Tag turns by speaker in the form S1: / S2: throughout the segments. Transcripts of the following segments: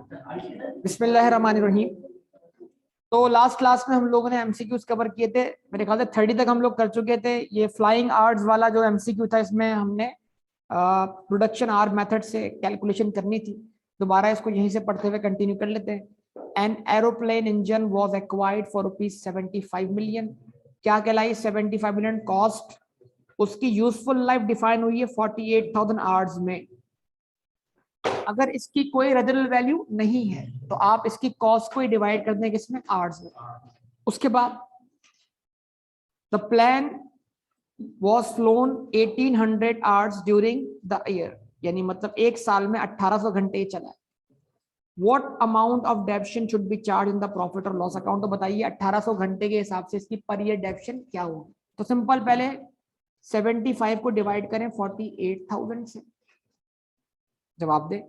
S1: बिस्मिल्लाहिर्रहमानिर्रहीम। तो last class में हम लोगों ने एमसीक्यूज कवर किए थे, मेरे ख्याल से 30 तक हम लोग कर चुके थे। ये फ्लाइंग आर्ट्स वाला जो एमसीक्यू था, इसमें हमने प्रोडक्शन आर मेथड से कैलकुलेशन करनी थी। दोबारा इसको यहीं से पढ़ते हुए कंटिन्यू कर लेते हैं। An aeroplane engine was acquired for ₹75 million. क्या कहलाई 75 मिलियन कॉस्ट। उसकी यूजफुल लाइफ डिफाइन हुई है 48,000 आवर्स में। अगर इसकी कोई रेजिडुअल वैल्यू नहीं है तो आप इसकी कॉस्ट को ही डिवाइड कर दें किसमें, आवर्स में। उसके बाद the plan was flown 1800 hours during the year, यानी मतलब एक साल में 1800 घंटे चला। What amount of deduction should be charged in the profit or loss account? तो बताइए 1800 घंटे के हिसाब से इसकी पर ईयर डेडक्शन क्या होगी। तो सिंपल, पहले 75 को डिवाइड करें 48,000 से, जवाब दे।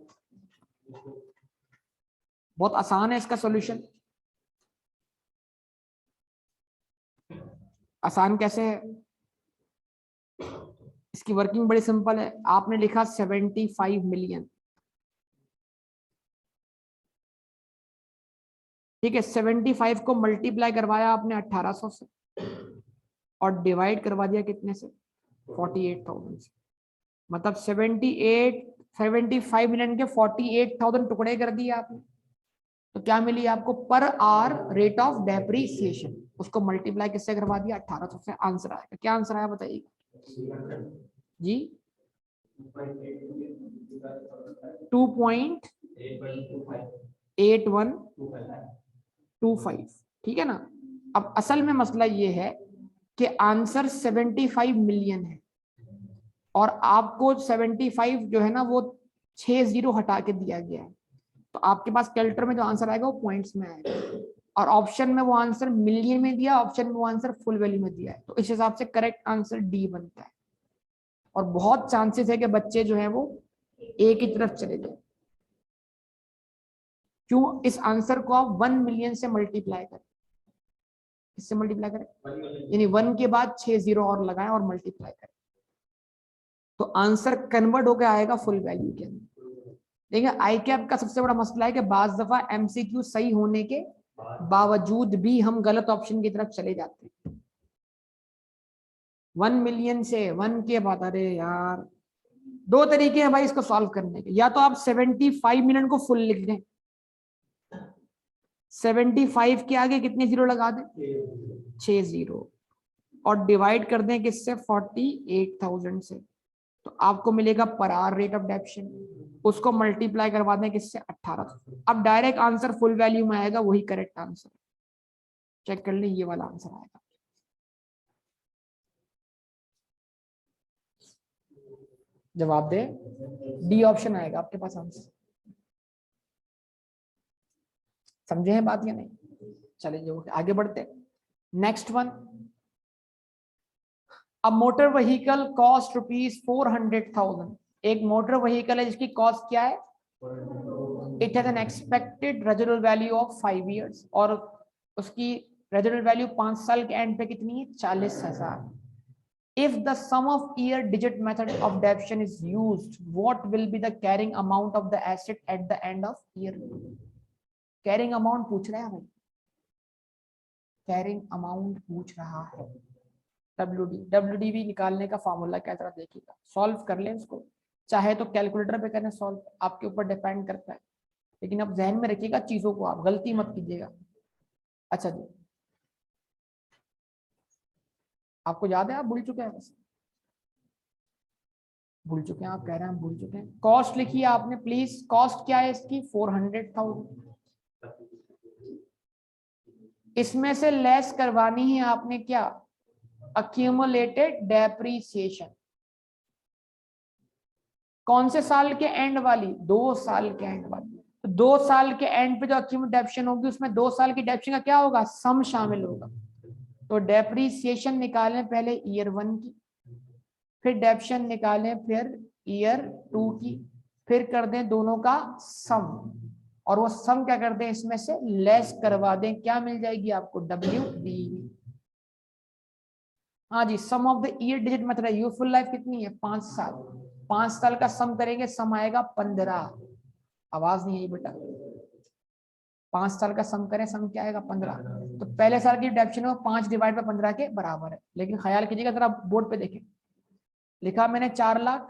S1: बहुत आसान है इसका सॉल्यूशन। आसान कैसे है, इसकी वर्किंग बड़ी सिंपल है। आपने लिखा 75 मिलियन, ठीक है। 75 को मल्टीप्लाई करवाया आपने 1800 से और डिवाइड करवा दिया कितने से, 48,000 से। मतलब 75 मिलियन के 48,000 टुकड़े कर दिए आपने। तो क्या मिली आपको, per hour rate of depreciation. उसको मल्टीप्लाई किससे करवा दिया, 1800 से। आंसर आएगा, क्या आंसर आया बताइए जी। 2.8125, ठीक है ना। अब असल में मसला ये है कि आंसर 75 मिलियन है और आपको 75 जो है ना वो 6 जीरो हटा के दिया गया है। तो आपके पास कैलकुलेटर में जो आंसर आएगा वो पॉइंट्स में आएगा, और ऑप्शन में वो आंसर मिलियन में दिया, ऑप्शन में वो आंसर फुल वैल्यू में दिया है। तो इस हिसाब से करेक्ट आंसर डी बनता है। और बहुत चांसेस है कि बच्चे जो है वो ए की तरफ चले जाए। क्यों, इस आंसर को आप 1 मिलियन से मल्टीप्लाई करें। इससे मल्टीप्लाई करें, यानी 1 के बाद 6 जीरो और लगाएं और मल्टीप्लाई करें, तो आंसर कन्वर्ट होकर आएगा फुल वैल्यू के अंदर। देखिए आई कैप का सबसे बड़ा मसला है कि बाज दफा एमसीक्यू सही होने के बावजूद भी हम गलत ऑप्शन की तरफ चले जाते हैं। 1 मिलियन से 1 के बाद, अरे यार दो तरीके हैं भाई इसको सॉल्व करने के। या तो आप 75 मिलियन को फुल लिख दें, 75 के आगे कितने जीरो लगा दें, 6 जीरो, और डिवाइड कर दें किससे, 48,000 से। तो आपको मिलेगा पर आवर रेट ऑफ डेप्शन। उसको मल्टीप्लाई करवा दें किससे, 1800। अब डायरेक्ट आंसर फुल वैल्यू में आएगा, वही करेक्ट आंसर। चेक कर लें, ये वाला आंसर आएगा। जवाब दे, डी ऑप्शन आएगा आपके पास आंसर। समझे हैं बात या नहीं? चलिए आगे बढ़ते। Next one, a motor vehicle cost ₹400,000। एक मोटर व्हीकल है जिसकी कॉस्ट क्या है, it has an expected residual value of 5 years, और उसकी रेजिडुअल वैल्यू 5 साल के एंड पे कितनी है, 40,000। If the sum of year digit method of deduction is used, what will be the carrying amount of the asset at the end of year? Carrying amount पूछ रहा है भाई, carrying amount पूछ रहा है। WDV निकालने का फॉर्मूला क्या तरह देखिएगा, सॉल्व कर लें इसको, चाहे तो कैलकुलेटर पे करें सॉल्व, आपके ऊपर डिपेंड करता है। लेकिन अब जहन में रखिएगा चीजों को, आप गलती मत कीजिएगा। अच्छा जी, आपको याद है, आप भूल चुके हैं वैसे, भूल चुके हैं आप, कह रहे हैं हम भूल चुके हैं। कॉस्ट लिखिए आपने प्लीज, कॉस्ट क्या है इसकी, 400,000। इसमें से लेस करवानी है आपने क्या, अक्यूमुलेटेड डेप्रीसिएशन। कौन से साल के एंड वाली, 2 साल के एंड वाली। तो 2 साल के एंड पे जो अक्यूमुलेटेड डेप्रिसिएशन होगी उसमें 2 साल की डेप्रिसिएशन का क्या होगा, सम शामिल होगा। तो डेप्रीसिएशन निकालें पहले ईयर 1 की, फिर डेप्रिसिएशन निकालें फिर ईयर 2 की, फिर कर दें दोनों का सम, और वो सम क्या कर दें, इसमें से लेस करवा दें। क्या मिल जाएगी आपको, WDV। हाँ जी, sum of the year digit method है, यूजफुल लाइफ कितनी है, 5 साल। 5 साल का सम करेंगे, सम आएगा 15। आवाज नहीं आई बेटा, 5 साल का सम करें, सम क्या आएगा 15। तो पहले साल की डेप्शन है 5 डिवाइड बाय 15 के बराबर है। लेकिन ख्याल कीजिएगा, जरा बोर्ड पे देखें, लिखा मैंने 4 लाख,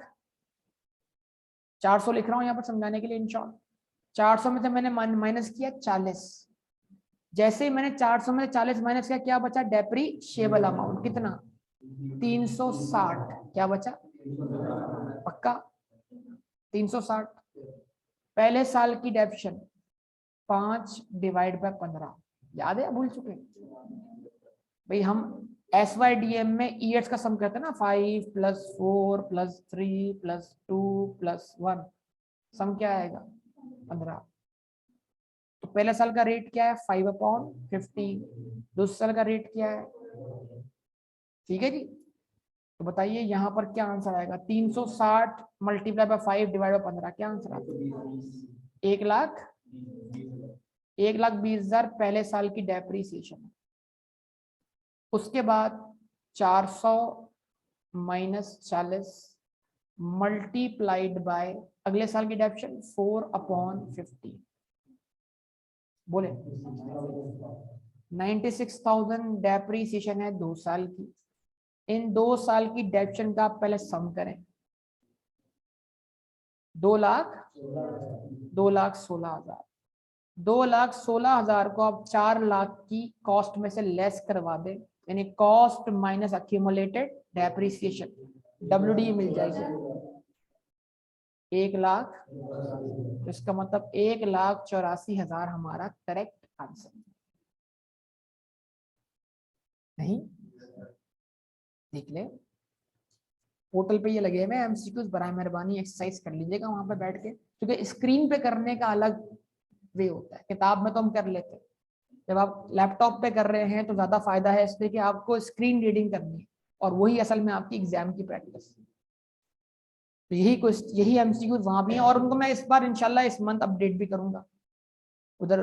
S1: 400 लिख रहा हूं यहाँ पर समझाने के लिए इन शॉर्ट। 400 में से मैंने माइनस किया 40। जैसे ही मैंने 400 में से 40 माइनस किया, क्या बचा? डेप्रीशिएबल अमाउंट कितना? 360। क्या बचा? पक्का 360। पहले साल की डेप्शन 5 डिवाइड बाय 15, याद है या भूल चुके? भाई हम SYDM में ईयर्स का सम करते हैं ना, 5 + 4 + 3 + 2 + 1, सम क्या आएगा? 15। तो पहले साल का रेट क्या है? 5/50। दूसरे साल का रेट क्या है? ठीक है जी। तो बताइए यहाँ पर क्या आंसर आएगा? 360 मल्टीप्लाई बाय 5 डिवाइड बाय 15, क्या आंसर आएगा? 1,20,000 पहले साल की डेप्रीसिएशन। उसके बाद 400 माइनस 40 मल्टीप्लाइड बाय अगले साल की डेप्शन 4/50। बोले 96,000 डेप्रीसिएशन है 2 साल की। इन 2 साल की डेप्शन का आप पहले सम करें। 2,16,000। 2,16,000 को आप 4 लाख की कॉस्ट में से लेस करवा दें, यानी cost minus accumulated depreciation, WD मिल जाएगी 1 लाख। तो इसका मतलब 1,84,000 हमारा करेक्ट आंसर। नहीं देख ले, पोर्टल पे ये लगे हुए MCQs, बराए मेहरबानी एक्सरसाइज कर लीजिएगा वहां पे बैठ के, क्योंकि स्क्रीन पे करने का अलग वे होता है। किताब में तो हम कर लेते हैं, जब आप लैपटॉप पे कर रहे हैं तो ज्यादा फायदा है, इसलिए कि आपको स्क्रीन रीडिंग करनी है, और वही असल में आपकी एग्जाम की प्रैक्टिस। तो यही MCQs वहां भी हैं, और उनको मैं इस बार इंशाल्लाह इस मंथ अपडेट भी करूंगा। उधर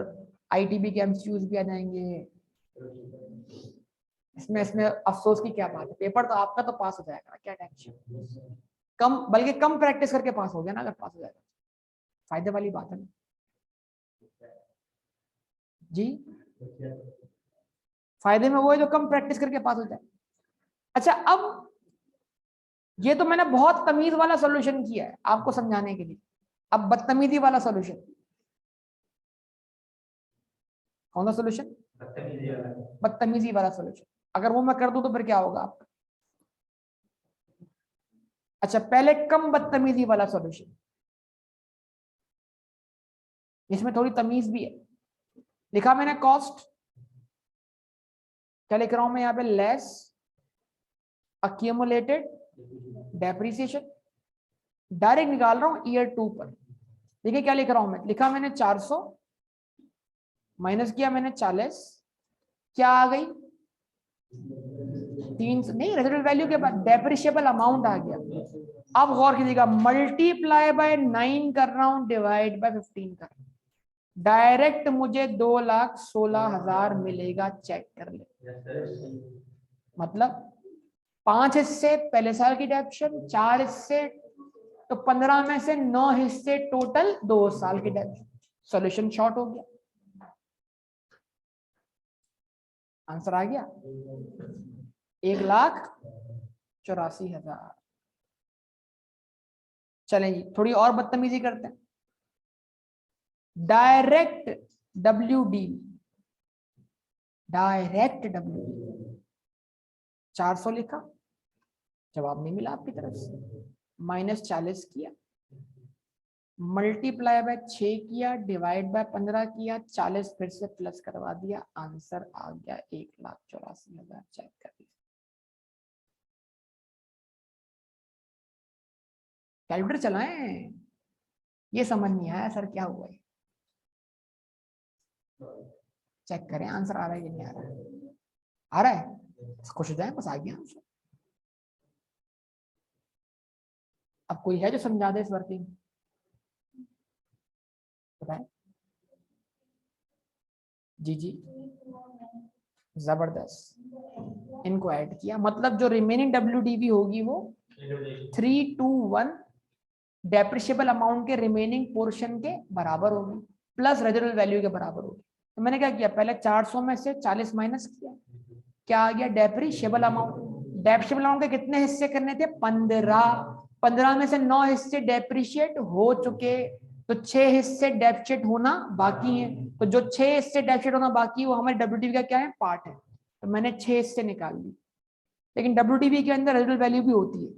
S1: ITB के MCQs भी आ जाएंगे। इसमें अफसोस की क्या बात है, पेपर तो आपका तो पास हो जाएगा, क्या टेंशन। कम, बल्कि कम प्रैक्टिस करके पास हो गया ना, अगर पास हो जाएगा फायदे वाली बात है ना जी। फायदे में वो है जो कम प्रैक्टिस करके पास हो जाए। अच्छा, अब ये तो मैंने बहुत तमीज वाला सॉल्यूशन किया है आपको समझाने के लिए। अब बदतमीजी वाला सॉल्यूशन, कौन सा सॉल्यूशन? बदतमीजी वाला सॉल्यूशन। अगर वो मैं कर दूं तो फिर क्या होगा आपका? अच्छा, पहले कम बदतमीजी वाला सॉल्यूशन, इसमें थोड़ी तमीज भी है। लिखा मैंने कॉस्ट, क्या लिख रहा हूं मैं यहाँ पे? Less accumulated depreciation. डायरेक्ट निकाल रहा हूं ईयर 2 पर। देखिए क्या लिख रहा हूं मैं, लिखा मैंने 400 माइनस किया मैंने 40, क्या आ गई? 3 नहीं, रेजिडुअल वैल्यू के बाद डेप्रिशिएबल अमाउंट आ गया। अब गौर कीजिएगा, मल्टीप्लाई बाय 9 कर रहा हूं, डिवाइड बाय 15 कर रहा हूं, डायरेक्ट मुझे 2,16,000 मिलेगा। चेक कर ले, मतलब 5 हिस्से पहले साल की डेप्शन, 4 हिस्से, तो 15 में से 9 हिस्से टोटल 2 साल की डेप्शन। सॉल्यूशन शॉर्ट हो गया, आंसर आ गया 1,84,000। चलें जी, थोड़ी और बदतमीजी करते हैं। डायरेक्ट WD, डायरेक्ट WD 400 लिखा, जवाब नहीं मिला आपकी तरफ से, माइनस 40 किया, मल्टीप्लाई बाय 6 किया, डिवाइड बाय 15 किया, 40 फिर से प्लस करवा दिया, आंसर आ गया 1,84,000। चेक कर लिया, कैलकुलेटर चलाएं। ये समझ नहीं आया सर क्या हुआ है, चेक करें आंसर आ रहा है कि नहीं आ रहा है। आ रहा है, खुश हो जाए, बस आ गया आंसर। अब कोई है जो समझा दे इस वर्किंग, बताएं। जी जी, जबरदस्त, इनको ऐड किया, मतलब जो रिमेनिंग WDV होगी वो 321 डेप्रिशिएबल अमाउंट के रिमेनिंग पोर्शन के बराबर होगी। प्लस रेजिडुअल वैल्यू के बराबर होगी। तो मैंने क्या किया, पहले 400 में से 40 माइनस किया, क्या आ गया, डेप्रीशिएबल अमाउंट। डेप्रीशिएबल अमाउंट के कितने हिस्से करने थे, 15 में से 9 हिस्से डेप्रीशिएट हो चुके, तो 6 हिस्से डेप्रीशिएट होना बाकी है। तो जो 6 हिस्से डेप्रीशिएट होना बाकी है वो हमारे डब्ल्यूटीवी का क्या है, पार्ट है। तो मैंने 6 हिस्से निकाल ली। लेकिन डब्ल्यूटीवी के अंदर रेजिडुअल वैल्यू भी होती है,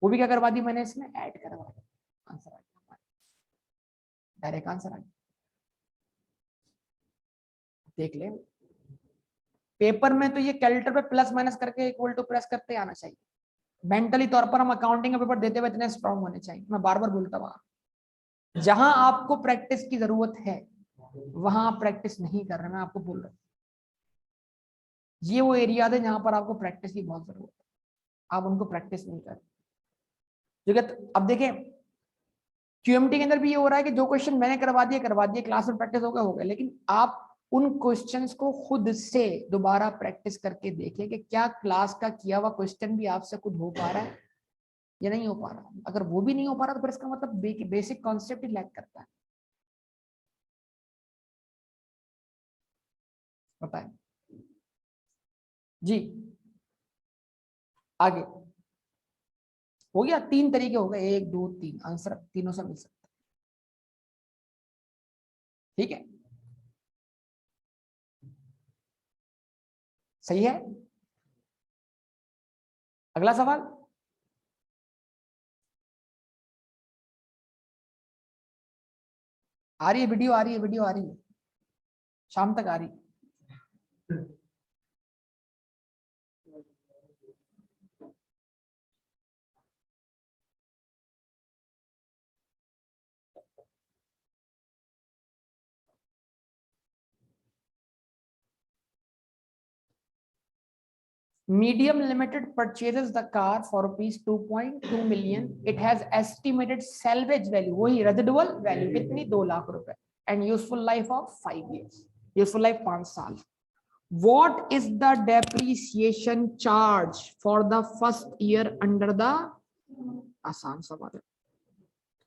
S1: वो भी क्या करवा दी मैंने, इसमें ऐड करवा दी। आंसर आ गया, डायरेक्ट आंसर आ गया। देख ले, पेपर में तो ये कैलकुलेटर पे प्लस माइनस करके इक्वल टू प्रेस करते आना चाहिए। मेंटली तौर पर हम अकाउंटिंग का पेपर देते हुए इतने स्ट्रांग होने चाहिए। मैं बार बार बोलता हूँ, जहां आपको प्रैक्टिस की जरूरत है वहां आप प्रैक्टिस नहीं कर रहे, मैं आपको बोल रहा हूँ। ये वो एरिया है जहां पर आपको प्रैक्टिस की बहुत जरूरत है, आप उनको प्रैक्टिस नहीं कर रहे। अब देखें, क्यूएमटी के अंदर भी ये हो रहा है कि जो क्वेश्चन मैंने करवा दिए, क्लास में प्रैक्टिस हो गया, लेकिन आप उन क्वेश्चंस को खुद से दोबारा प्रैक्टिस करके देखें कि क्या क्लास का किया हुआ क्वेश्चन भी आपसे खुद हो पा रहा है या नहीं हो पा रहा। अगर वो भी नहीं हो पा रहा तो फिर इसका मतलब बेसिक कॉन्सेप्ट ही लैक करता है। बताएं जी, आगे हो गया। 3 तरीके हो गए, 1 2 3, आंसर तीनों से मिल सकता है। ठीक है, सही है। अगला सवाल, आ रही है वीडियो, आ रही है वीडियो, आ रही है, शाम तक आ रही है। Medium Limited purchases the car for rupees 2.2 million. It has estimated salvage value, वही residual value कितनी, 2 लाख रुपए, and useful life of 5 years. Useful life 5 साल. What is the depreciation charge for the first year under the, आसान सवाल है।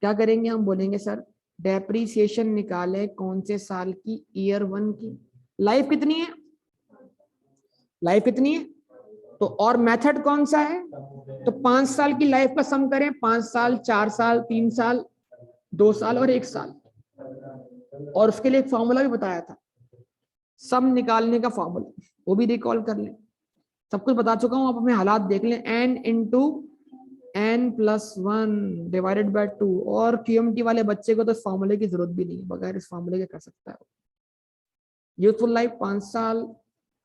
S1: क्या करेंगे हम, बोलेंगे सर डेप्रीसिएशन निकाले कौन से साल की, ईयर 1 की। लाइफ कितनी है, लाइफ कितनी है, तो और मेथड कौन सा है, तो 5 साल की लाइफ का सम करें, 5 साल, 4 साल, 3 साल, 2 साल और 1 साल। और उसके लिए एक फॉर्मूला भी बताया था, सम निकालने का फॉर्मूला, वो भी रिकॉल कर लें। सब कुछ बता चुका हूं, आप अपने हालात देख लें। n into n+1 divided by 2। और क्यूएमटी वाले बच्चे को तो इस फॉर्मूले की जरूरत भी नहीं है, बगैर इस फॉर्मूले के कर सकता है। यूथफुल लाइफ 5 साल,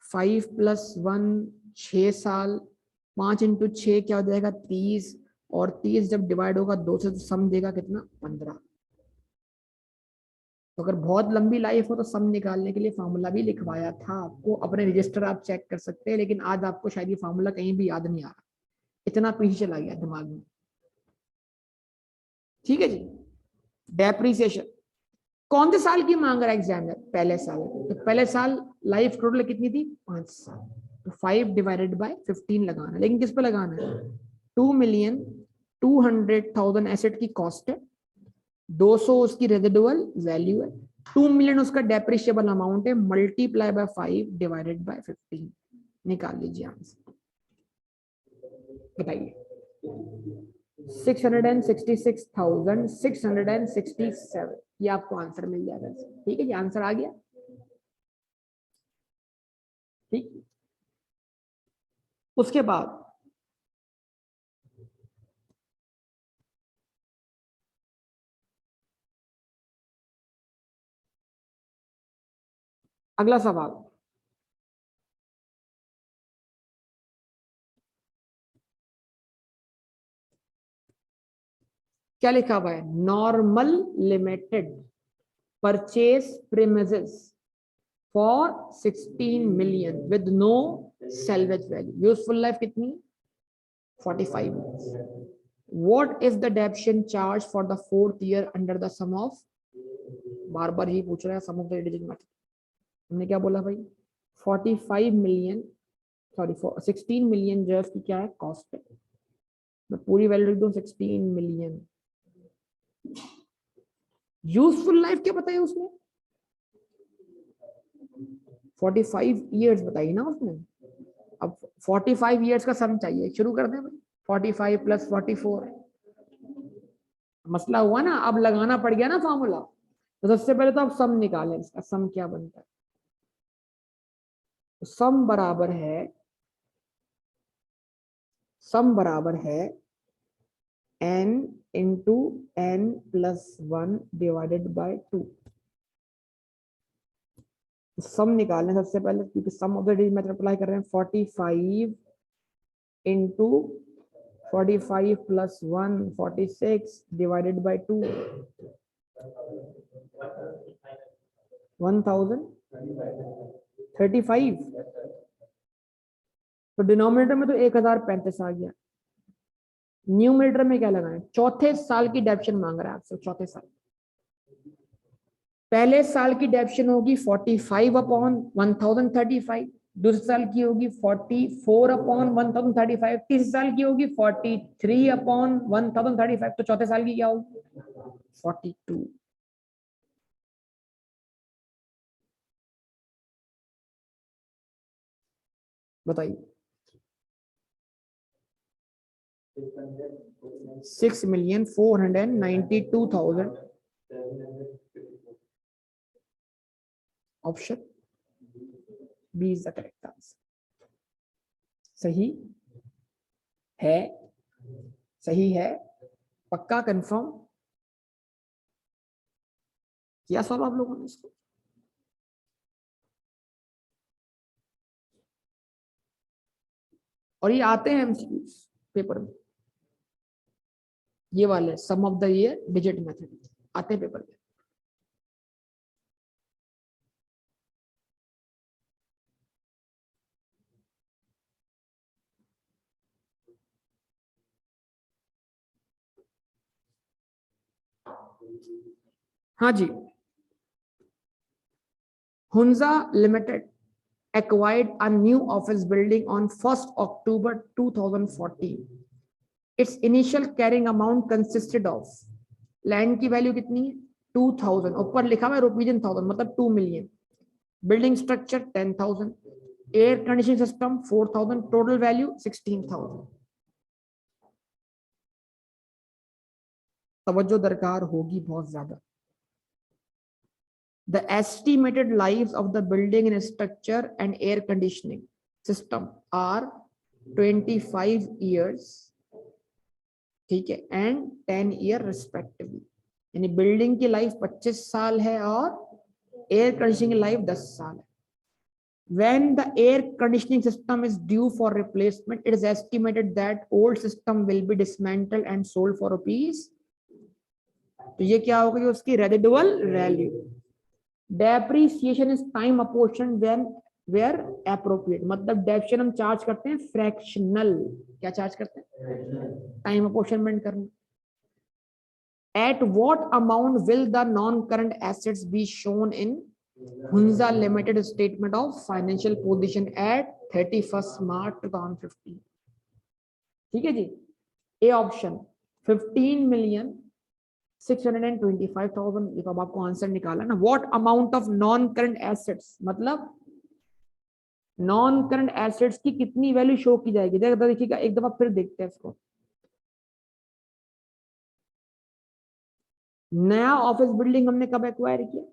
S1: 5+1 6 साल, 5 इंटू 6 क्या हो जाएगा, 30, और 30 जब डिवाइड होगा 2 से तो सम देगा कितना, 15। तो अगर बहुत लंबी लाइफ हो तो सम निकालने के लिए फार्मूला भी लिखवाया था आपको, अपने रजिस्टर आप चेक कर सकते हैं। लेकिन आज आपको शायद ये फार्मूला कहीं भी याद नहीं आ रहा, इतना पीछे चला गया दिमाग में। ठीक है जी, डेप्रीसिएशन कौन से साल की मांग रहा है एग्जामिनर, पहले साल। तो पहले साल लाइफ टोटल कितनी थी, 5 साल, तो 5 डिवाइडेड बाय 15 लगाना। लेकिन किस पे लगाना है, 2,200,000 एसेट की कॉस्ट है, 200 उसकी रेजिडुअल वैल्यू है, 2 मिलियन उसका डेप्रिशिएबल अमाउंट है, मल्टीप्लाई बाय 5 डिवाइडेड बाय 15। निकाल लीजिए आंसर, बताइए। 666,667, ये आपको आंसर मिल जाएगा। ठीक है जी, आंसर आ गया। ठीक, उसके बाद अगला सवाल, क्या लिखा हुआ है, normal limited purchase premises for 16 million with no salvage value, useful life कितनी, 45 years. What is the depreciation charge for the 4th year under the sum of, बार बार ही पूछ रहा है, सम ऑफ द डिजिट मैटर। हमने क्या बोला भाई, 45 मिलियन, सॉरी 16 मिलियन जो है उसकी क्या है, कॉस्ट है। मैं पूरी वैल्यू लिख दूं, 16 मिलियन। यूजफुल लाइफ क्या बताया उसने, 45 ईयर्स बताइए ना उसने। अब 45 ईयर्स का सम चाहिए, शुरू कर दें भाई। 45 + 44 मसला हुआ ना, अब लगाना पड़ गया ना फॉर्मूला। तो सबसे पहले तो आप सम निकालें, इसका सम क्या बनता है। तो सम बराबर है n into n + 1 divided by 2। Sum निकालने सबसे पहले, क्योंकि sum of the digit method apply कर रहे हैं। 45 इंटू 45 + 1 46 डिवाइडेड बाय 2 1035। तो डिनोमिनेटर में तो 1035 आ गया। न्यूमरेटर में क्या लगाएं, चौथे साल की डेप्शन मांग रहा है आपसे। चौथे साल, पहले साल की डेप्शन होगी 45/1035, दूसरे साल की होगी 44/1035, तीसरे साल की होगी 43/1035। तो चौथे साल की क्या होगी 42। बताइए 6,492,000। Option B is the correct answer. सही है, सही है, पक्का कंफर्म किया सॉल्व आप लोगों ने इसको। और ये आते हैं एमसीक्यूज पेपर में, ये वाले sum of the year digit method आते हैं पेपर में। हाँ जी, Hunza limited acquired a new office building on 1st October 2014. Its initial carrying amount consisted of, land की वैल्यू कितनी है 2000, ऊपर लिखा हुआ है रुपीज इन 1000 मतलब 2 million, building structure 10,000, air conditioning system 4,000, total value 16,000। तवज्जो दरकार होगी बहुत ज्यादा। The estimated lives of the building and structure and air conditioning system are 25 years, ठीक है, and 10 year respectively। यानी बिल्डिंग की लाइफ 25 साल है और एयर कंडीशनिंग की लाइफ 10 साल है। When the air conditioning system is due for replacement, it is estimated that old system will be dismantled and sold for rupees। तो ये क्या होगा, उसकी residual value. Depreciation is time apportion when where appropriate, मतलब depreciation हम charge करते हैं fractional. क्या चार्ज करते हैं, टाइम अपोर्शनमेंट करना। At what amount will the non current assets be shown in Hunza limited statement of financial position at 31 March 2015। ठीक है जी, ए ऑप्शन 15,625,000। ये तो अब आपको आंसर निकाला ना। What amount of non current assets, मतलब नॉन करंट एसेट्स की कितनी वैल्यू शो की जाएगी। देखिएगा एक दफा फिर देखते हैं इसको। नया ऑफिस बिल्डिंग हमने कब एक्वायर किया,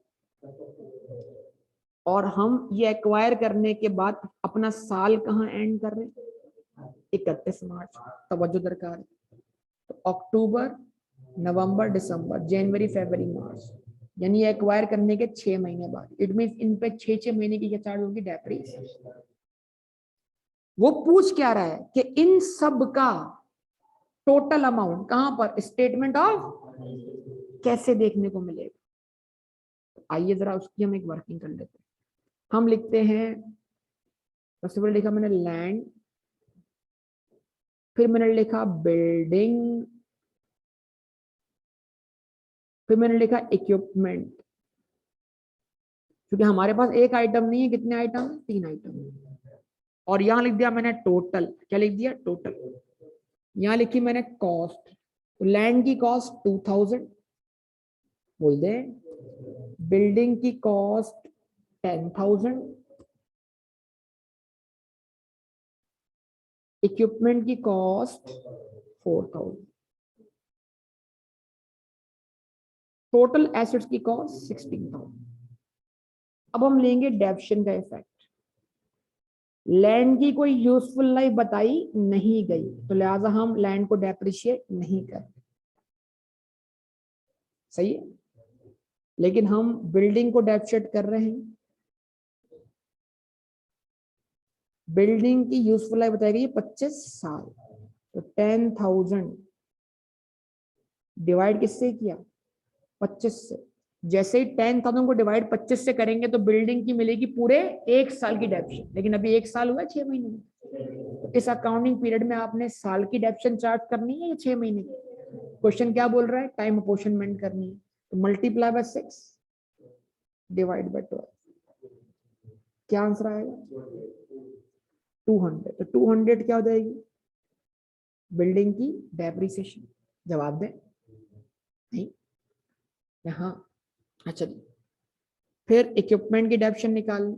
S1: और हम ये एक्वायर करने के बाद अपना साल कहां एंड कर रहे हैं 31 मार्च। तवज्जो दरकार है। तो अक्टूबर, नवंबर, दिसंबर, जनवरी, फरवरी, मार्च, यानी एक्वायर करने के 6 महीने बाद। इट मींस इन पे 6 महीने की क्या चार्ज होगी, डेप्रिसिएशन। वो पूछ क्या रहा है कि इन सब का टोटल अमाउंट कहां पर स्टेटमेंट ऑफ कैसे देखने को मिलेगा। तो आइए जरा उसकी हम एक वर्किंग कर लेते हैं। हम लिखते हैं, सबसे पहले लिखा मैंने लैंड, फिर मैंने लिखा बिल्डिंग, फिर मैंने लिखा इक्विपमेंट। क्योंकि हमारे पास एक आइटम नहीं है, कितने आइटम, 3 आइटम। और यहां लिख दिया मैंने टोटल। क्या लिख दिया, टोटल। यहां लिखी मैंने कॉस्ट। तो लैंड की कॉस्ट 2000 बोल दे, बिल्डिंग की कॉस्ट 10,000, इक्विपमेंट की कॉस्ट 4000, टोटल एसेट्स की कॉस्ट 16,000। अब हम लेंगे डेप्शन का इफेक्ट। लैंड की कोई यूजफुल लाइफ बताई नहीं गई, तो लिहाजा हम लैंड को डेप्रिशिएट नहीं करते, सही है। लेकिन हम बिल्डिंग को डेप्रिशिएट कर रहे हैं। बिल्डिंग की यूजफुल लाइफ बताई गई 25 साल, तो 10,000 डिवाइड किससे किया, 25 से। जैसे ही 10,000 को डिवाइड 25 से करेंगे तो बिल्डिंग की मिलेगी पूरे 1 साल की डेप्शन, लेकिन अभी 1 साल हुआ 6 महीने में। तो इस अकाउंटिंग पीरियड में आपने साल की डेप्शन चार्ज करनी है या 6 महीने की? क्वेश्चन क्या बोल रहा है, टाइम अपोर्शनमेंट करनी है, तो मल्टीप्लाई बाय 6 डिवाइड बाय 12, क्या आंसर आएगा, 200। तो 200 क्या हो जाएगी, बिल्डिंग की डेप्रिसिएशन। जवाब दे नहीं यहाँ। अच्छा जी, फिर इक्विपमेंट की डेप्शन निकाल।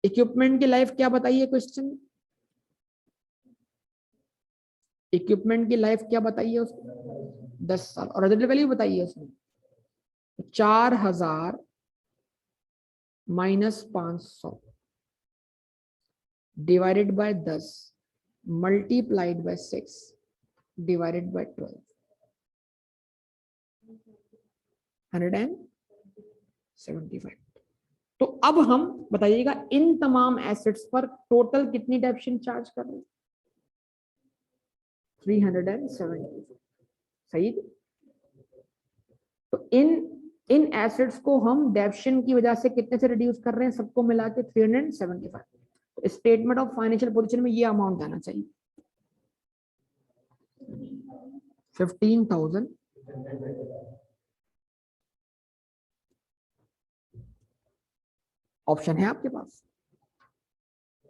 S1: इक्विपमेंट की लाइफ क्या बताइए क्वेश्चन, इक्विपमेंट की लाइफ क्या बताइए उसने, 10 साल, और रेजिडुअल वैल्यू बताइए उसने 4000 minus 500 divided by 10 multiplied by 6 divided by 12, 175। तो अब हम बताइएगा इन तमाम एसेट्स पर टोटल कितनी डेप्शन चार्ज कर रहे हैं, 370, सही। तो इन एसेट्स को हम डेप्शन की वजह से कितने से रिड्यूस कर रहे हैं, सबको मिला के 375। स्टेटमेंट ऑफ फाइनेंशियल पोजीशन में ये अमाउंट आना चाहिए, 15,000 ऑप्शन है आपके पास,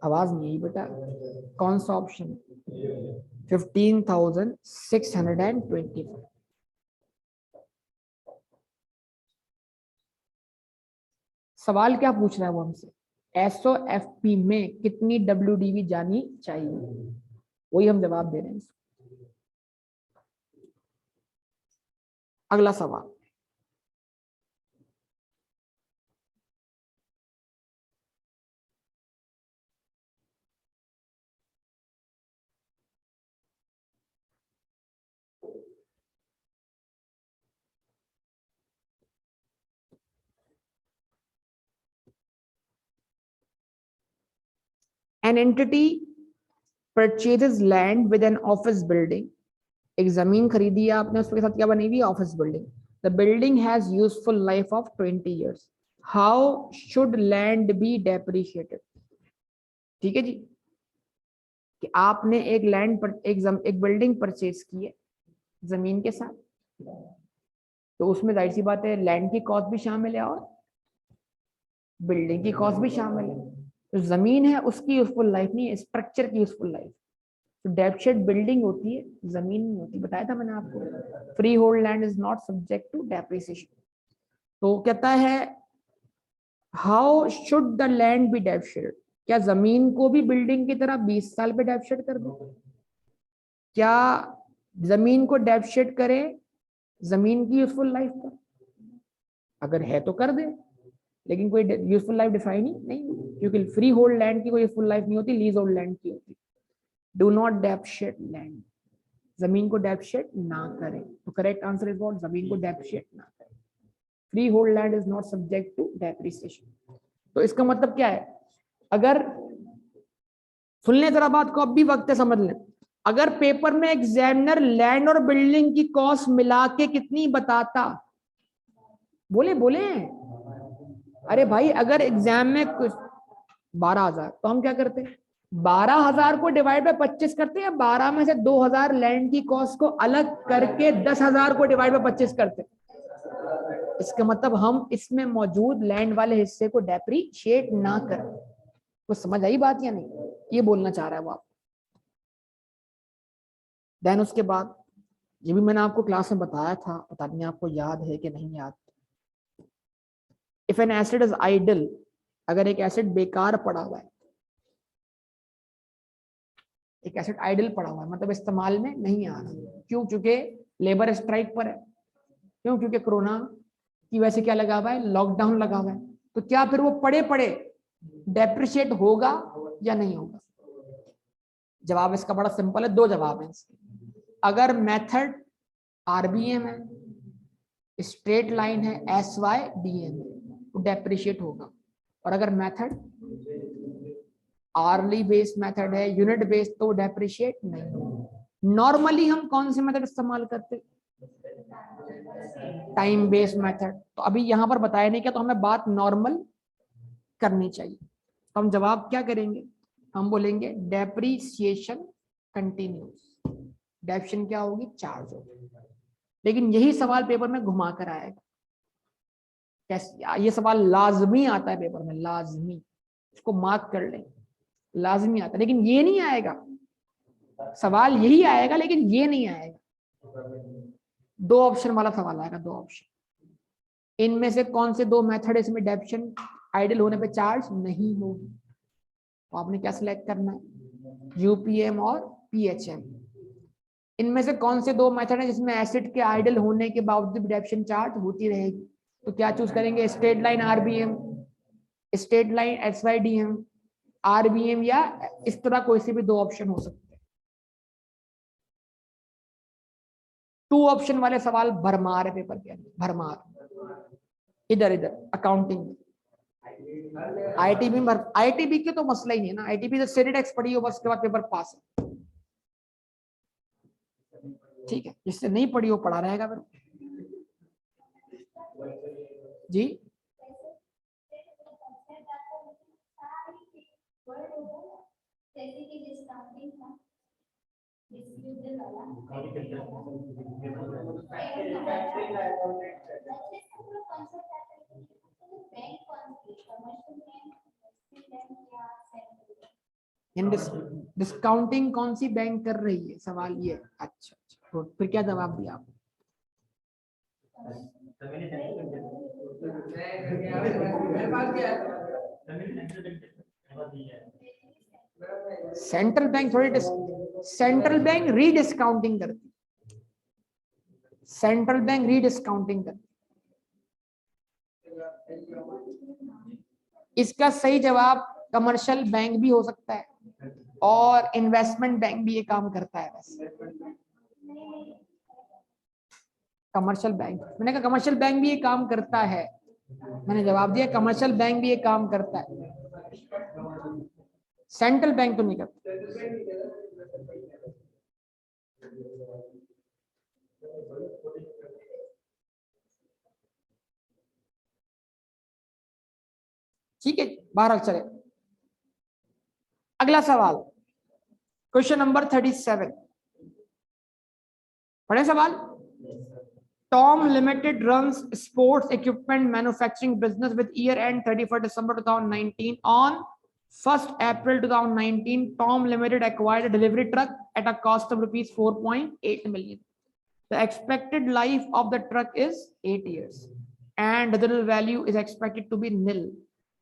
S1: आवाज नहीं आई बेटा, कौन सा ऑप्शन, 15,625। सवाल क्या पूछ रहा है वो हमसे, एसओएफपी में कितनी डब्ल्यूडीवी जानी चाहिए, वही हम जवाब दे रहे हैं। अगला सवाल, an entity purchases land with an office building, एक जमीन खरीदी है आपने, उसके साथ क्या बनी हुई है, office building. The building has useful life of 20 years, how should land be depreciated. ठीक है जी, कि आपने एक लैंड पर एक बिल्डिंग परचेज की है जमीन के साथ, तो उसमें जाहिर सी बात है लैंड की कॉस्ट भी शामिल है और बिल्डिंग की कॉस्ट भी शामिल है। तो जमीन है उसकी यूजफुल लाइफ नहीं है, स्ट्रक्चर की यूजफुल लाइफ। तो डेप्रिशिएट बिल्डिंग होती है, जमीन नहीं होती, बताया था मैंने आपको। Freehold land is not subject to depreciation. तो कहता है how should the land be depreciated, क्या जमीन को भी बिल्डिंग की तरह 20 साल पे डेप्रिशिएट कर दो, क्या जमीन को डेप्रिशिएट करें जमीन की यूजफुल लाइफ पर, अगर है तो कर दे, लेकिन कोई यूजफुल लाइफ डिफाइन ही नहीं, क्योंकि फ्री होल्ड लैंड की कोई यूजफुल लाइफ नहीं होती, लीज होल्ड लैंड की होती। डू नॉट डेप्रिशिएट लैंड, जमीन को डेप्रिशिएट ना करें। तो करेक्ट आंसर इज व्हाट, जमीन को डेप्रिशिएट ना करें। Freehold land is not subject to depreciation. तो इसका मतलब क्या है, अगर सुन लें जरा बात को, अब भी वक्त है समझ लें। अगर पेपर में एग्जामिनर लैंड और बिल्डिंग की कॉस्ट मिला के कितनी बताता, बोले बोले, अरे भाई अगर एग्जाम में कुछ 12,000, तो हम क्या करते, 12,000 को डिवाइड बाय 25 करते हैं, 12 में से 2,000 लैंड की कॉस्ट को अलग करके 10,000 को डिवाइड बाय 25 करते। इसका मतलब हम इसमें मौजूद लैंड वाले हिस्से को डेप्रिशिएट ना करें। कुछ समझ आई बात या नहीं, ये बोलना चाह रहा है वो आप। देन उसके बाद ये भी मैंने आपको क्लास में बताया था, पता नहीं आपको याद है कि नहीं याद। If an asset is idle, अगर एक एसेट बेकार पड़ा हुआ है, एक एसेट आइडल पड़ा हुआ है, मतलब इस्तेमाल में नहीं आ रहा। क्यों? क्योंकि लेबर स्ट्राइक पर है। क्यों? क्योंकि कोरोना की वजह से क्या लगा हुआ है, लॉकडाउन लगा हुआ है। तो क्या फिर वो पड़े पड़े डेप्रिशिएट होगा या नहीं होगा? जवाब इसका बड़ा सिंपल है, दो जवाब है इसके। अगर मेथड आरबीएम है, स्ट्रेट लाइन है, SYDM तो डेप्रिशिएट होगा। और अगर मेथड आर्ली बेस्ड मेथड है, यूनिट बेस्ड, तो डेप्रिशिएट नहीं होगा। नॉर्मली हम कौन से मेथड इस्तेमाल करते? Time based method. तो अभी यहां पर बताया नहीं क्या, तो हमें बात नॉर्मल करनी चाहिए। तो हम जवाब क्या करेंगे? हम बोलेंगे डेप्रिसिएशन कंटिन्यूस। डेप्शन क्या होगी? चार्ज होगी। लेकिन यही सवाल पेपर में घुमा कर आएगा। ये सवाल लाजमी आता है पेपर में, लाजमी, इसको मार्क कर लें, लाजमी आता है। लेकिन ये नहीं आएगा, सवाल यही आएगा लेकिन ये नहीं आएगा। दो ऑप्शन वाला सवाल आएगा, दो ऑप्शन। इनमें से कौन से दो मेथड इसमें डेप्शन आइडल होने पे चार्ज नहीं होगी? तो आपने क्या सिलेक्ट करना है? यूपीएम और पीएचएम। इनमें से कौन से दो मेथड है जिसमें एसिड के आइडल होने के बावजूद डेप्शन चार्ज होती रहेगी? तो क्या चूज करेंगे? Straight line RBM, straight line SYDM, RBM, या इस तरह कोई से भी दो ऑप्शन हो सकते हैं। टू ऑप्शन वाले सवाल भरमार है पेपर के अंदर, भरमार। इधर इधर अकाउंटिंग, आईटीबी के तो मसला ही नहीं है ना। आईटीबी तो सेरेडेक्स पढ़ी हो बस, के बाद पेपर पास है। ठीक है, जिससे नहीं पढ़ी हो पढ़ा रहेगा फिर जी। डिस्काउंटिंग कौन सी बैंक कर रही है, सवाल ये। अच्छा अच्छा, तो फिर क्या जवाब दिया आप? सेंट्रल बैंक थोड़ी सेंट्रल बैंक रीडिस्काउंटिंग करती, सेंट्रल बैंक रीडिस्काउंटिंग करती। इसका सही जवाब कमर्शियल बैंक भी हो सकता है और इन्वेस्टमेंट बैंक भी ये काम करता है। वैसे कमर्शियल बैंक, मैंने कहा कमर्शियल बैंक भी ये काम करता है, मैंने जवाब दिया कमर्शियल बैंक भी ये काम करता है, सेंट्रल बैंक तो नहीं करता। ठीक है, बहरहाल चले। अगला सवाल, क्वेश्चन नंबर 37। पढ़े सवाल। Tom limited runs sports equipment manufacturing business with year and 31 December 2019. On 1st April 2019, Tom Limited acquired a delivery truck at a cost of rupees 4.8 million. The expected life of the truck is 8 years and the residual value is expected to be nil.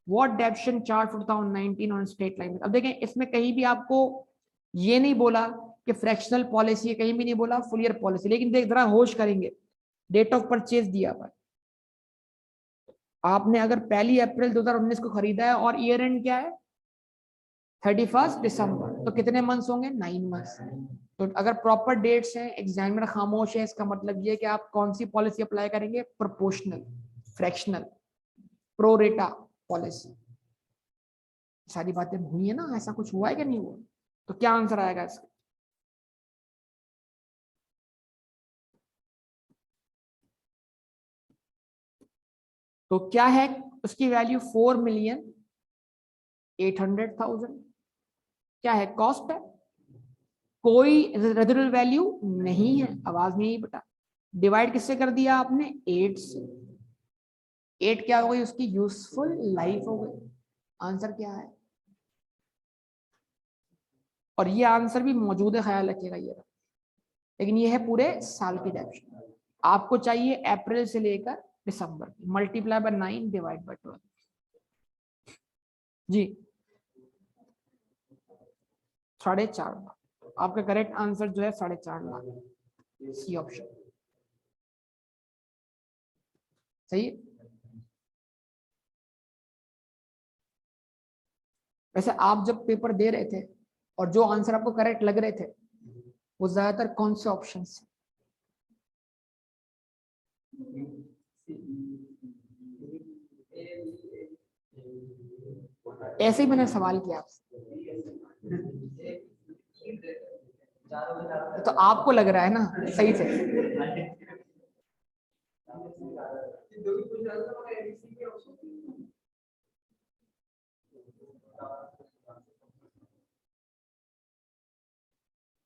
S1: What depreciation charge for 2019 on straight line? अब देखें, इसमें कहीं भी आपको ये नहीं बोला कि फ्रैक्शनल पॉलिसी है, कहीं भी नहीं बोला फुल ईयर पॉलिसी। लेकिन देख जरा होश करेंगे, डेट ऑफ परचेज दिया हुआ है। आपने अगर 1 अप्रैल 2019 को खरीदा है और ईयर एंड क्या है 31 दिसंबर, तो कितने मंथ्स होंगे? 9 मंथ्स। तो अगर प्रॉपर डेट्स हैं, एग्जामिनर खामोश है, इसका मतलब ये कि आप कौन सी पॉलिसी अप्लाई करेंगे? Proportional, fractional, pro rata policy. सारी बातें हुई है ना, ऐसा कुछ हुआ है कि नहीं हुआ? तो क्या आंसर आएगा इसका? तो क्या है उसकी वैल्यू? 4,800,000। क्या है? कॉस्ट है, कोई रेजिडुअल वैल्यू नहीं है। आवाज नहीं आई बेटा। डिवाइड किससे कर दिया आपने? 8 से। 8 क्या हो गई? उसकी यूजफुल लाइफ हो गई। आंसर क्या है? और ये आंसर भी मौजूद है, ख्याल रखिएगा ये। लेकिन ये है पूरे साल की डेप्शन। आपको चाहिए अप्रैल से लेकर दिसंबर, मल्टीप्लाई बाय 9 डिवाइड बाय 12 जी, 4.5। आपका करेक्ट आंसर जो है 4.5 लाख, सी ऑप्शन सही है। वैसे आप जब पेपर दे रहे थे और जो आंसर आपको करेक्ट लग रहे थे वो ज्यादातर कौन से ऑप्शन से? ऐसे ही मैंने सवाल किया आपसे, तो आपको लग रहा है ना सही से।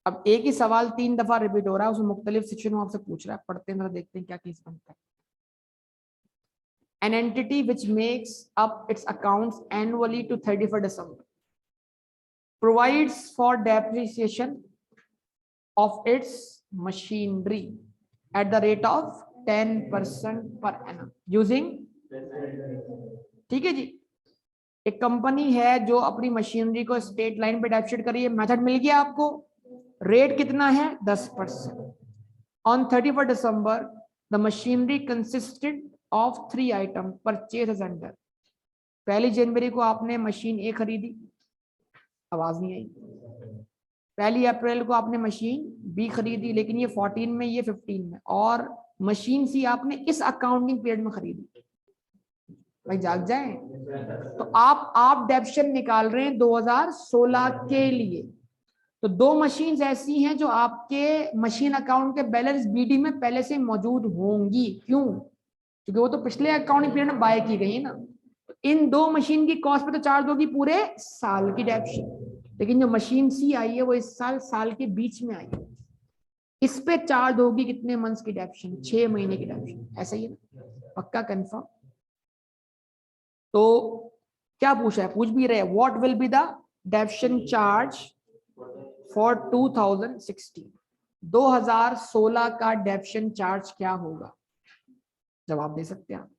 S1: अब एक ही सवाल 3 दफा रिपीट हो रहा है, उसमें मुख्तलिफ सिचुएशन में आपसे पूछ रहा है, पढ़ते हैं देखते हैं क्या केस बनता है। An entity which makes up its accounts annually to 31st December provides for depreciation of its machinery at the rate of 10% per annum using, ठीक है जी, एक कंपनी है जो अपनी मशीनरी को स्ट्रेट लाइन पे डेप्रिशिएट कर रही है, मेथड मिल गया आपको, रेट कितना है 10%। On 31st December the machinery consisted of 3 item purchase as under. 1 जनवरी को आपने मशीन ए खरीदी, आवाज नहीं आई। 1 अप्रैल को आपने मशीन बी खरीदी, लेकिन ये 14 में ये 15 में, और मशीन सी आपने इस अकाउंटिंग पीरियड में खरीदी। भाई जाग जाए, तो आप डेप्शन निकाल रहे हैं 2016 के लिए। तो 2 मशीन्स ऐसी हैं जो आपके मशीन अकाउंट के बैलेंस बीडी में पहले से मौजूद होंगी। क्यों? क्योंकि वो तो पिछले अकाउंटिंग पीरियड में बाय की गई है ना। तो इन 2 मशीन की कॉस्ट पे तो चार्ज होगी पूरे साल की डेप्शन, लेकिन जो मशीन सी आई है वो इस साल के बीच में आई है, इस पे चार्ज होगी कितने मंथ्स की डेप्शन? 6 महीने की डेप्शन। ऐसा ही है ना? पक्का कंफर्म? तो क्या पूछा है? पूछ भी रहे what will be the डेप्शन charge for 2016। 2016 का डेप्शन चार्ज क्या होगा? जवाब दे सकते हैं आप।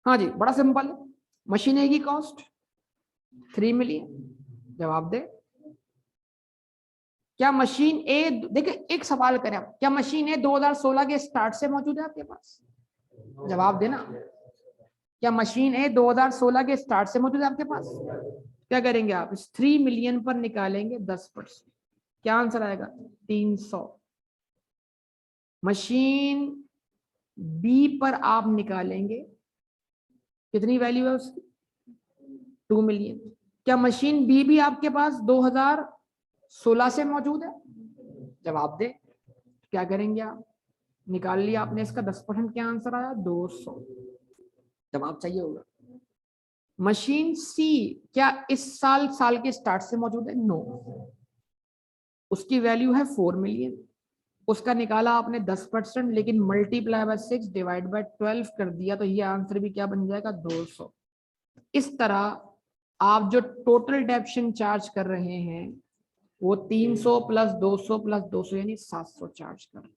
S1: हाँ जी, बड़ा सिंपल है। मशीन ए की कॉस्ट 3 मिलियन। जवाब दे। क्या मशीन ए, देखिए एक सवाल करें आप, क्या मशीन ए 2016 के स्टार्ट से मौजूद है आपके पास? जवाब देना। क्या मशीन ए 2016 के स्टार्ट से मौजूद है आपके पास? क्या करेंगे आप? इस 3 मिलियन पर निकालेंगे 10%। क्या आंसर आएगा? 300। मशीन बी पर आप निकालेंगे, कितनी वैल्यू है उसकी? 2 मिलियन। क्या मशीन बी भी आपके पास 2016 से मौजूद है? जवाब दे। क्या करेंगे आप? निकाल लिया आपने इसका 10%, क्या आंसर आया? 200। जवाब चाहिए होगा। मशीन सी क्या इस साल के स्टार्ट से मौजूद है? नो। उसकी वैल्यू है 4 मिलियन। उसका निकाला आपने 10%, लेकिन मल्टीप्लाई बाय 6 डिवाइड बाय 12 कर दिया, तो ये आंसर भी क्या बन जाएगा? 200। इस तरह आप जो टोटल डेप्शन चार्ज कर रहे हैं वो 300 प्लस 200 प्लस 200 यानी 700 चार्ज कर रहे हैं।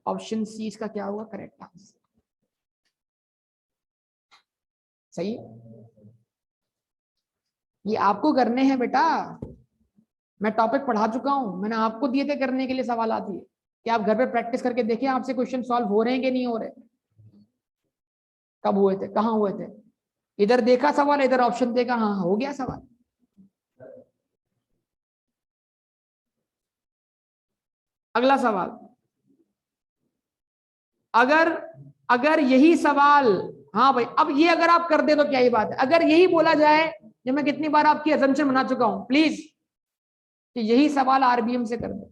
S1: ऑप्शन सी इसका क्या होगा करेक्ट आंसर? सही है। ये आपको करने हैं बेटा, मैं टॉपिक पढ़ा चुका हूं, मैंने आपको दिए थे करने के लिए सवाल आती है कि आप घर पे प्रैक्टिस करके देखिए आपसे क्वेश्चन सॉल्व हो रहे हैं कि नहीं हो रहे। कब हुए थे? कहाँ हुए थे? इधर देखा सवाल, इधर ऑप्शन देखा, हाँ हो गया सवाल। अगला सवाल, अगर अगर यही सवाल, हाँ भाई, अब ये अगर आप कर दे तो क्या ही बात है। अगर यही बोला जाए, जो मैं कितनी बार आपकी अजम्पशन बना चुका हूं, प्लीज कि यही सवाल आरबीएम से कर दे,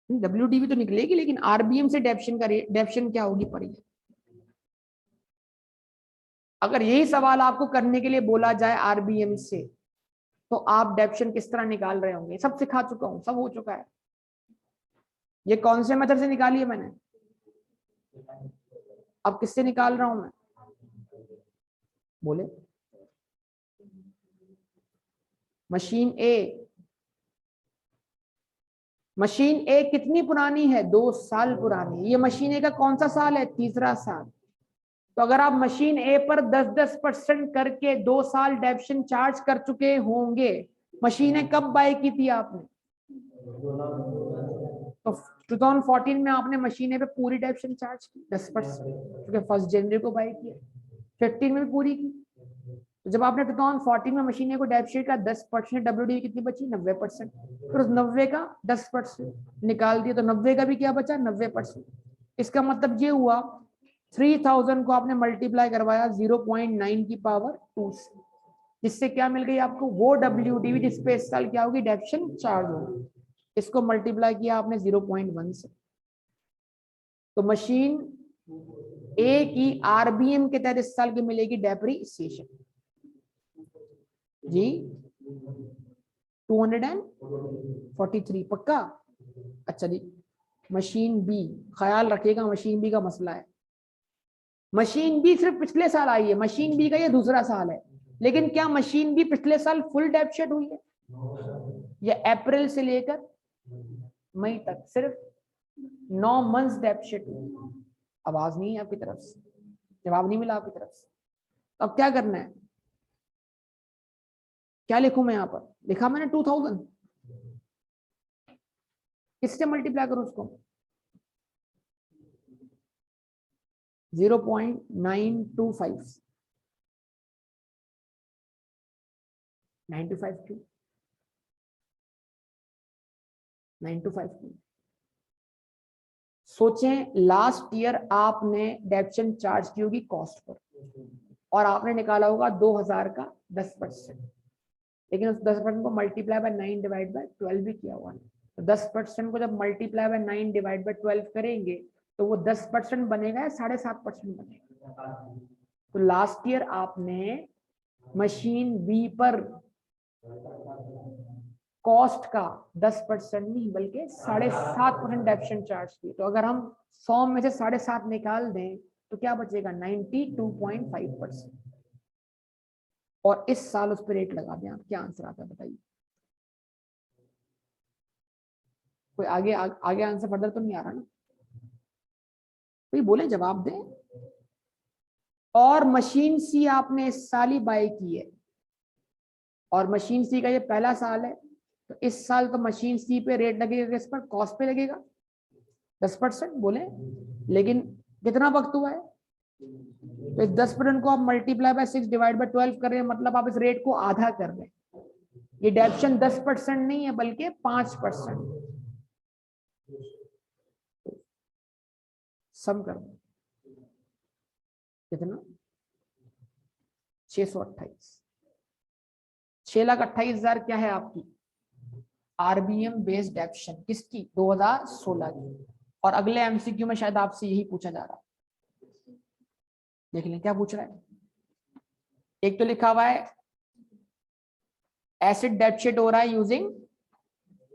S1: डब्ल्यूडीबी तो निकलेगी, लेकिन आरबीएम से डेप्शन का डेप्शन क्या होगी पर ये। अगर यही सवाल आपको करने के लिए बोला जाए आरबीएम से, तो आप डेप्शन किस तरह निकाल रहे होंगे? सब सिखा चुका हूं, सब हो चुका है। ये कौन से मेथड से निकाली है मैंने? अब किससे निकाल रहा हूं मैं? बोले मशीन ए, मशीन ए कितनी पुरानी है? 2 साल पुरानी। ये मशीन ए का कौन सा साल है? तीसरा साल। तो अगर आप मशीन ए पर 10% करके 2 साल डेप्शन चार्ज कर चुके होंगे, मशीनें कब बाय की थी आपने? तो 2014 में आपने मशीनें पे पूरी डेप्शन चार्ज की 10%, क्योंकि 1 जनवरी को बाय किया। 15 में भी पूरी की। तो जब आपने 2014 में मशीनें को डेप्शन का 10%, डब्ल्यूडी कितनी बची? 90%। फिर उस 90 का 10% निकाल दिया, तो 90 का भी क्या बचा? 90%। इसका मतलब ये हुआ 3000 को आपने मल्टीप्लाई करवाया 0.9 की पावर 2 से, जिससे क्या मिल गई आपको? वो डब्ल्यूडी जिस पे इस साल क्या होगी? डेप्शन चार्ज होगी। इसको मल्टीप्लाई किया आपने 0.1 से। तो मशीन ए की आरबीएम के तहत इस साल की मिलेगी डेप्रिसिएशन जी 243। पक्का? अच्छा जी। मशीन बी, ख्याल रखिएगा मशीन बी का मसला है। मशीन बी सिर्फ पिछले साल आई है, मशीन बी का ये दूसरा साल है। लेकिन क्या मशीन बी पिछले साल फुल डेप्शन हुई है? या अप्रैल से लेकर मई तक सिर्फ 9 मंथ्स डेप्शन हुई? आवाज नहीं है आपकी तरफ से, जवाब नहीं मिला आपकी तरफ से। तो अब क्या करना है? क्या लिखूं मैं? यहां पर लिखा मैंने 2000, किससे मल्टीप्लाई करूं उसको? 0.925 925 क्यों? 925 क्यों? सोचें, लास्ट ईयर आपने डेप्शन चार्ज की होगी कॉस्ट पर, और आपने निकाला होगा 2000 का 10%, लेकिन उस 10% को मल्टीप्लाई बाय 9 डिवाइड बाय 12 भी किया हुआ है। तो 10% को जब मल्टीप्लाई बाय 9 डिवाइड बाय 12 करेंगे तो वो 10% बनेगा या 7.5% बनेगा? तो लास्ट ईयर आपने मशीन बी पर कॉस्ट का 10% नहीं बल्कि 7.5% डेप्शन चार्ज की। तो अगर हम 100 में से 7.5 निकाल दें तो क्या बचेगा? 92.5%। और इस साल उस पर रेट लगा दें, आप क्या आंसर आता है बताइए? कोई आगे आंसर फर्दर तो नहीं आ रहा ना? कोई बोले, जवाब दें। और मशीन सी आपने इस साल ही बाय की है, और मशीन सी का ये पहला साल है, तो इस साल तो मशीन सी पे रेट लगेगा, इस पर कॉस्ट पे लगेगा 10%। बोले लेकिन कितना वक्त हुआ है? तो इस 10% को आप मल्टीप्लाई बाय 6 डिवाइड बाय 12 कर रहे हैं, मतलब आप इस रेट को आधा कर रहे हैं। ये डेप्शन 10% नहीं है बल्कि 5%। सम कर दो कितना? 628। 6,28,000 क्या है आपकी आरबीएम बेस्ड डेप्शन? किसकी? 2016 की। और अगले एमसीक्यू में शायद आपसे यही पूछा जा रहा है। देख लें क्या पूछ रहा है। एक तो लिखा हुआ है एसिड डेप्शन हो रहा है यूजिंग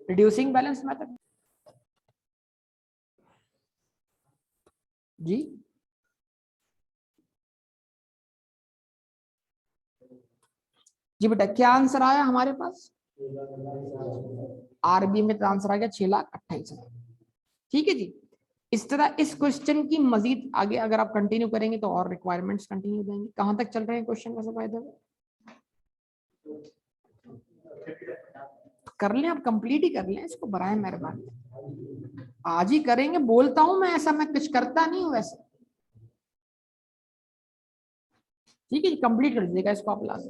S1: रिड्यूसिंग बैलेंस मेथड जी। जी बेटा, क्या आंसर आया हमारे पास? आरबी में आंसर आ गया 6,28,000। ठीक है जी। इस तरह इस क्वेश्चन की मजीद आगे अगर आप कंटिन्यू करेंगे तो और रिक्वायरमेंट्स कंटिन्यू देंगे। कहां तक चल रहे हैं क्वेश्चन का? फायदा कर लें, आप कंप्लीट ही कर लें इसको, बराए मेहरबानी आज ही करेंगे। बोलता हूं मैं, ऐसा मैं कुछ करता नहीं हूं वैसे। ठीक है जी, कंप्लीट कर दीजिएगा इसको आप लास्ट।